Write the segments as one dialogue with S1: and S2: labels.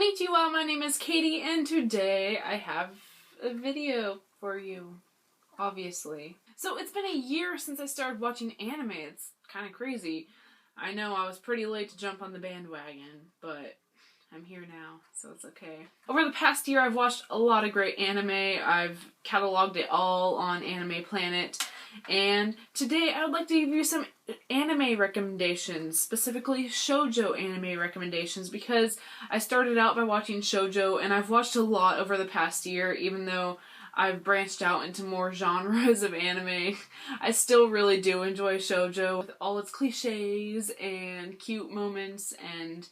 S1: Konnichiwa, my name is Katie, and today I have a video for you, obviously. So it's been a year since I started watching anime. It's kind of crazy. I know I was pretty late to jump on the bandwagon, but I'm here now, so it's okay. Over the past year, I've watched a lot of great anime. I've cataloged it all on Anime Planet. And today I would like to give you some anime recommendations, specifically shoujo anime recommendations, because I started out by watching shoujo and I've watched a lot over the past year, even though I've branched out into more genres of anime. I still really do enjoy shoujo with all its cliches and cute moments and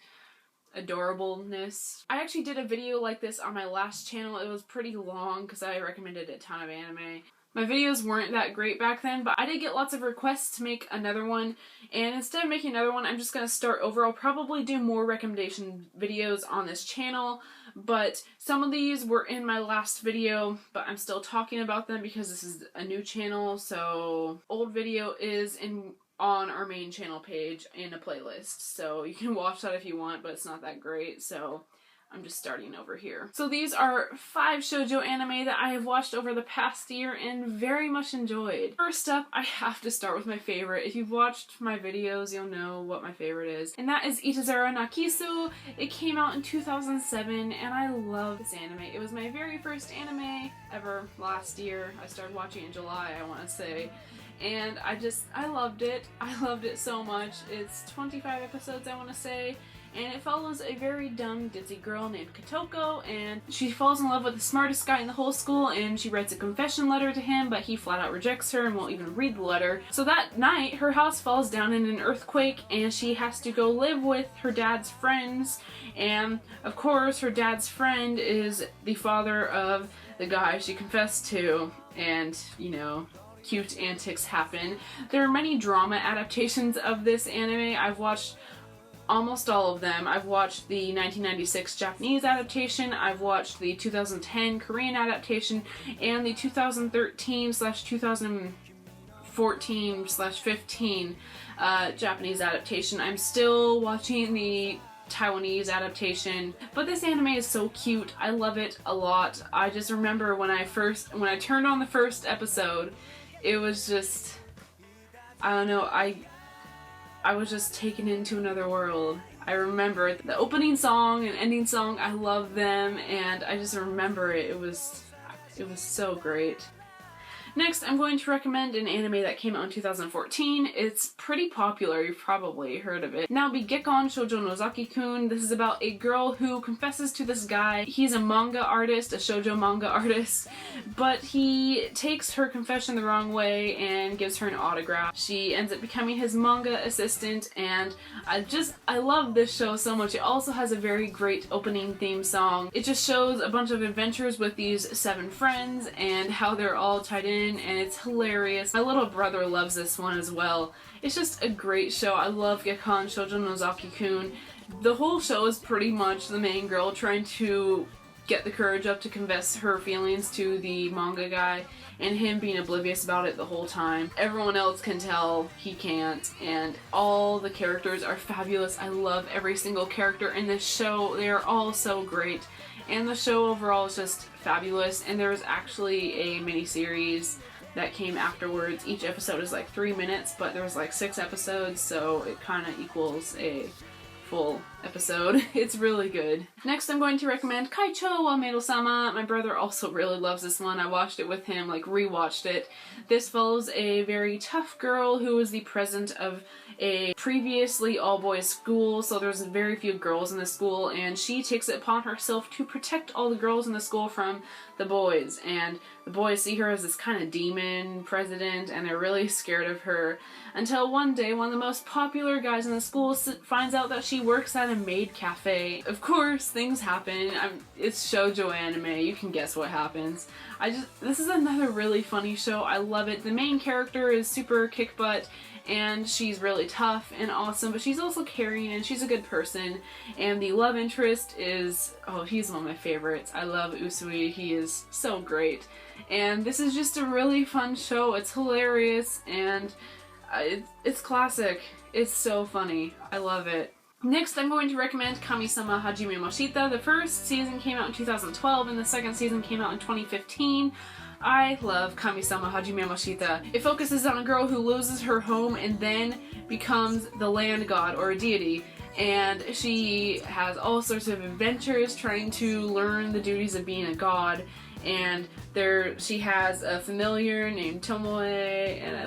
S1: adorableness. I actually did a video like this on my last channel. It was pretty long because I recommended a ton of anime. My videos weren't that great back then, but I did get lots of requests to make another one, and instead of making another one, I'm just going to start over. I'll probably do more recommendation videos on this channel, but some of these were in my last video, but I'm still talking about them because this is a new channel, so old video is on our main channel page in a playlist, so you can watch that if you want, but it's not that great, so I'm just starting over here. So these are 5 shoujo anime that I have watched over the past year and very much enjoyed. First up, I have to start with my favorite. If you've watched my videos, you'll know what my favorite is. And that is Itazura na Kisu. It came out in 2007 and I love this anime. It was my very first anime ever last year. I started watching in July, I want to say. And I loved it. I loved it so much. It's 25 episodes, I want to say. And it follows a very dumb, ditzy girl named Kotoko, and she falls in love with the smartest guy in the whole school, and she writes a confession letter to him, but he flat out rejects her and won't even read the letter. So that night, her house falls down in an earthquake, and she has to go live with her dad's friends, and of course, her dad's friend is the father of the guy she confessed to, and, you know, cute antics happen. There are many drama adaptations of this anime. I've watched almost all of them. I've watched the 1996 Japanese adaptation, I've watched the 2010 Korean adaptation, and the 2013/2014/15 Japanese adaptation. I'm still watching the Taiwanese adaptation, but this anime is so cute. I love it a lot. I just remember when I turned on the first episode, it was just, I don't know, I was just taken into another world. I remember the opening song and ending song, I love them, and I just remember it. It was so great. Next, I'm going to recommend an anime that came out in 2014. It's pretty popular, you've probably heard of it. Now be Gekon Shoujo Nozaki-kun. This is about a girl who confesses to this guy. He's a manga artist, a shoujo manga artist, but he takes her confession the wrong way and gives her an autograph. She ends up becoming his manga assistant, and I love this show so much. It also has a very great opening theme song. It just shows a bunch of adventures with these 7 friends and how they're all tied in, and it's hilarious. My little brother loves this one as well. It's just a great show. I love Gekon Shoujo Nozaki-kun. The whole show is pretty much the main girl trying to get the courage up to confess her feelings to the manga guy, and him being oblivious about it the whole time. Everyone else can tell, he can't, and all the characters are fabulous. I love every single character in this show. They are all so great. And the show overall is just fabulous, and there's actually a mini-series that came afterwards. Each episode is like 3 minutes, but there's like 6 episodes, so it kind of equals a full episode. It's really good. Next, I'm going to recommend Kaicho wa Maid-sama. My brother also really loves this one. I watched it with him, like rewatched it. This follows a very tough girl who is the president of a previously all-boys school, so there's very few girls in the school, and she takes it upon herself to protect all the girls in the school from the boys, and the boys see her as this kind of demon president, and they're really scared of her, until one day one of the most popular guys in the school finds out that she works at a maid cafe. Of course, things happen. It's shoujo anime, you can guess what happens. This is another really funny show. I love it. The main character is super kick butt, and she's really tough and awesome, but she's also caring and she's a good person. And the love interest is, oh, he's one of my favorites. I love Usui. He is so great. And this is just a really fun show. It's hilarious and it's classic. It's so funny. I love it. Next, I'm going to recommend Kami-sama Hajime Moshita. The first season came out in 2012 and the second season came out in 2015. I love Kami-sama Hajime Moshita. It focuses on a girl who loses her home and then becomes the land god or a deity. And she has all sorts of adventures trying to learn the duties of being a god. And she has a familiar named Tomoe, and I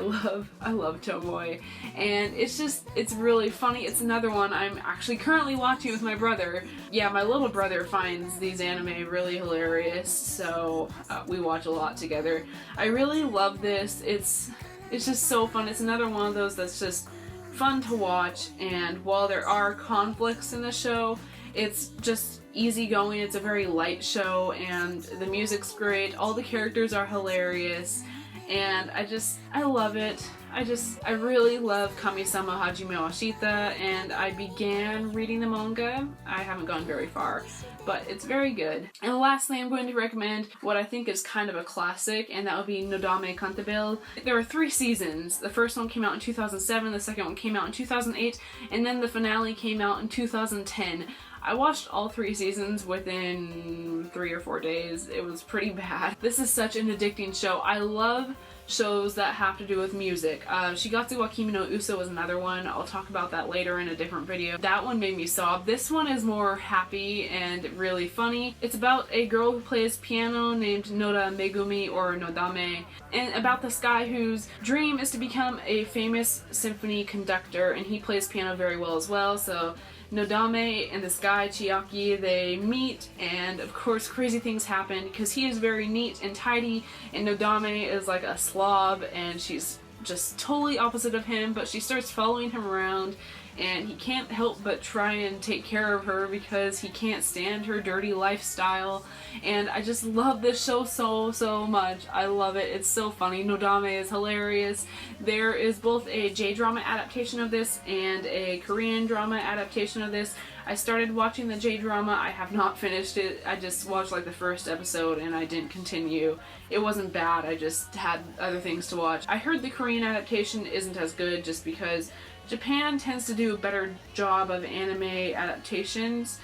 S1: love Tomoe. And it's really funny. It's another one I'm actually currently watching with my brother. Yeah, my little brother finds these anime really hilarious, so we watch a lot together. I really love this. It's just so fun. It's another one of those that's just fun to watch, and while there are conflicts in the show, it's just easygoing. It's a very light show, and the music's great. All the characters are hilarious, and I love it. I really love Kami-sama Hajime Moshita, and I began reading the manga. I haven't gone very far, but it's very good. And lastly, I'm going to recommend what I think is kind of a classic, and that would be Nodame Cantabile. There are 3 seasons. The first one came out in 2007, the second one came out in 2008, and then the finale came out in 2010. I watched all 3 seasons within 3 or 4 days. It was pretty bad. This is such an addicting show. I love shows that have to do with music. Shigatsu wa Kimi no Uso is another one. I'll talk about that later in a different video. That one made me sob. This one is more happy and really funny. It's about a girl who plays piano named Noda Megumi, or Nodame, and about this guy whose dream is to become a famous symphony conductor, and he plays piano very well as well. So Nodame and this guy, Chiaki, they meet, and of course crazy things happen because he is very neat and tidy, and Nodame is like a slob, and she's just totally opposite of him, but she starts following him around, and he can't help but try and take care of her because he can't stand her dirty lifestyle. And I just love this show so much. I love it. It's so funny. Nodame is hilarious. There is both a J-drama adaptation of this and a Korean drama adaptation of this. I started watching the J-drama. I have not finished it. I just watched like the first episode and I didn't continue. It wasn't bad. I just had other things to watch. I heard the Korean adaptation isn't as good just because Japan tends to do a better job of anime adaptations,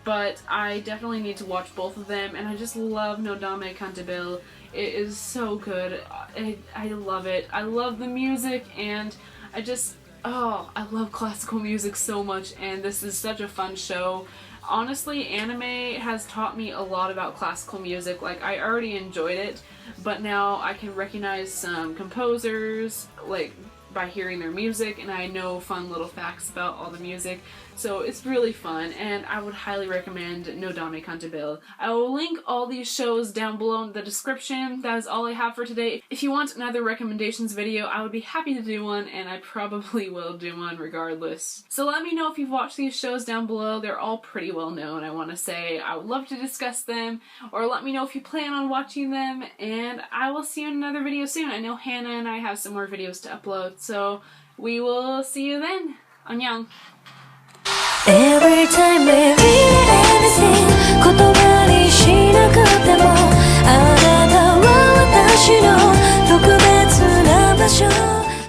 S1: but I definitely need to watch both of them, and I just love Nodame Cantabile. It is so good. I love it. I love the music, and I love classical music so much, and this is such a fun show. Honestly, anime has taught me a lot about classical music. Like, I already enjoyed it, but now I can recognize some composers, like, by hearing their music, and I know fun little facts about all the music, so it's really fun, and I would highly recommend Nodame Cantabile. I will link all these shows down below in the description. That is all I have for today. If you want another recommendations video, I would be happy to do one, and I probably will do one regardless. So let me know if you've watched these shows down below. They're all pretty well known, I want to say. I would love to discuss them, or let me know if you plan on watching them, and I will see you in another video soon. I know Hannah and I have some more videos to upload, so we will see you then. Annyeong!
S2: Every time